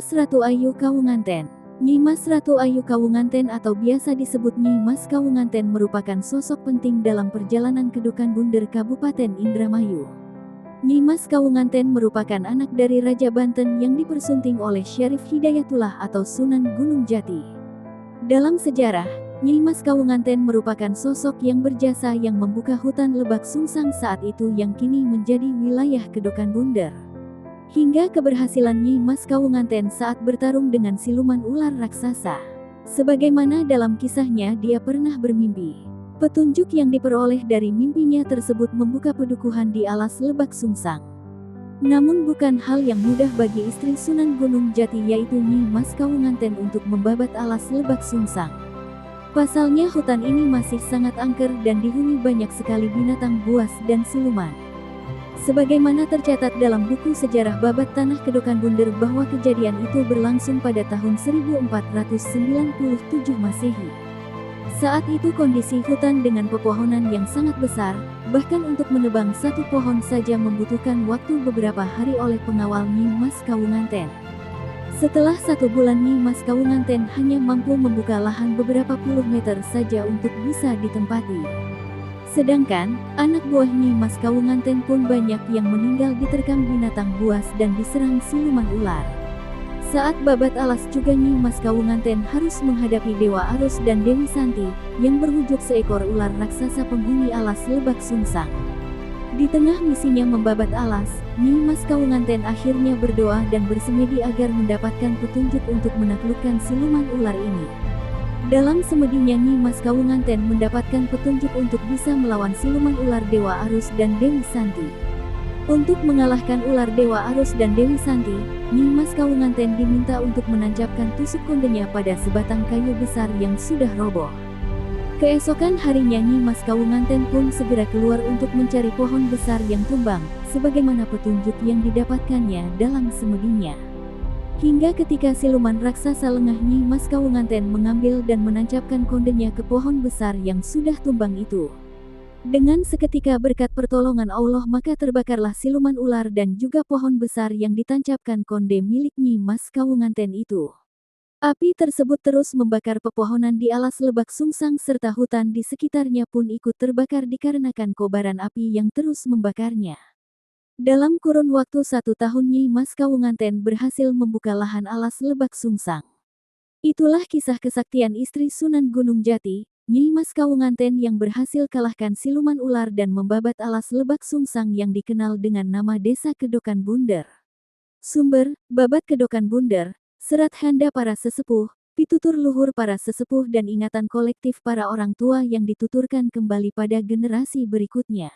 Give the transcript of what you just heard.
Mas Ratu Ayu Kawunganten. Nyi Mas Ratu Ayu Kawunganten atau biasa disebut Nyi Mas Kawunganten merupakan sosok penting dalam perjalanan Kedokan Bunder Kabupaten Indramayu. Nyi Mas Kawunganten merupakan anak dari Raja Banten yang dipersunting oleh Syarif Hidayatullah atau Sunan Gunung Jati. Dalam sejarah, Nyi Mas Kawunganten merupakan sosok yang berjasa yang membuka hutan Lebak Sungsang saat itu yang kini menjadi wilayah Kedokan Bunder. Hingga keberhasilan Nyi Mas Kawunganten saat bertarung dengan siluman ular raksasa. Sebagaimana dalam kisahnya dia pernah bermimpi. Petunjuk yang diperoleh dari mimpinya tersebut membuka pedukuhan di alas Lebak Sungsang. Namun bukan hal yang mudah bagi istri Sunan Gunung Jati yaitu Nyi Mas Kawunganten untuk membabat alas Lebak Sungsang. Pasalnya hutan ini masih sangat angker dan dihuni banyak sekali binatang buas dan siluman. Sebagaimana tercatat dalam buku sejarah babat tanah Kedokan Bunder bahwa kejadian itu berlangsung pada tahun 1497 Masehi. Saat itu kondisi hutan dengan pepohonan yang sangat besar, bahkan untuk menebang satu pohon saja membutuhkan waktu beberapa hari oleh pengawal Nyi Mas Kawunganten. Setelah 1 bulan Nyi Mas Kawunganten hanya mampu membuka lahan beberapa puluh meter saja untuk bisa ditempati. Sedangkan, anak buah Nyi Mas Kawunganten pun banyak yang meninggal diterkam binatang buas dan diserang siluman ular. Saat babat alas juga Nyi Mas Kawunganten harus menghadapi Dewa Arus dan Dewi Santi, yang berwujud seekor ular raksasa penghuni alas Lebak Sungsang. Di tengah misinya membabat alas, Nyi Mas Kawunganten akhirnya berdoa dan bersemedi agar mendapatkan petunjuk untuk menaklukkan siluman ular ini. Dalam semedinya Nyi Mas Kawunganten mendapatkan petunjuk untuk bisa melawan siluman ular Dewa Arus dan Dewi Santi. Untuk mengalahkan ular Dewa Arus dan Dewi Santi, Nyi Mas Kawunganten diminta untuk menancapkan tusuk kondenya pada sebatang kayu besar yang sudah roboh. Keesokan harinya Nyi Mas Kawunganten pun segera keluar untuk mencari pohon besar yang tumbang, sebagaimana petunjuk yang didapatkannya dalam semedinya. Hingga ketika siluman raksasa lengah Nyi Mas Kawunganten mengambil dan menancapkan kondenya ke pohon besar yang sudah tumbang itu. Dengan seketika berkat pertolongan Allah maka terbakarlah siluman ular dan juga pohon besar yang ditancapkan konde milik Nyi Mas Kawunganten itu. Api tersebut terus membakar pepohonan di alas Lebak Sungsang serta hutan di sekitarnya pun ikut terbakar dikarenakan kobaran api yang terus membakarnya. Dalam kurun waktu 1 tahun Nyi Mas Kawunganten berhasil membuka lahan alas Lebak Sungsang. Itulah kisah kesaktian istri Sunan Gunung Jati, Nyi Mas Kawunganten yang berhasil kalahkan siluman ular dan membabat alas Lebak Sungsang yang dikenal dengan nama Desa Kedokan Bunder. Sumber, Babat Kedokan Bunder, Serat Handa para sesepuh, pitutur luhur para sesepuh dan ingatan kolektif para orang tua yang dituturkan kembali pada generasi berikutnya.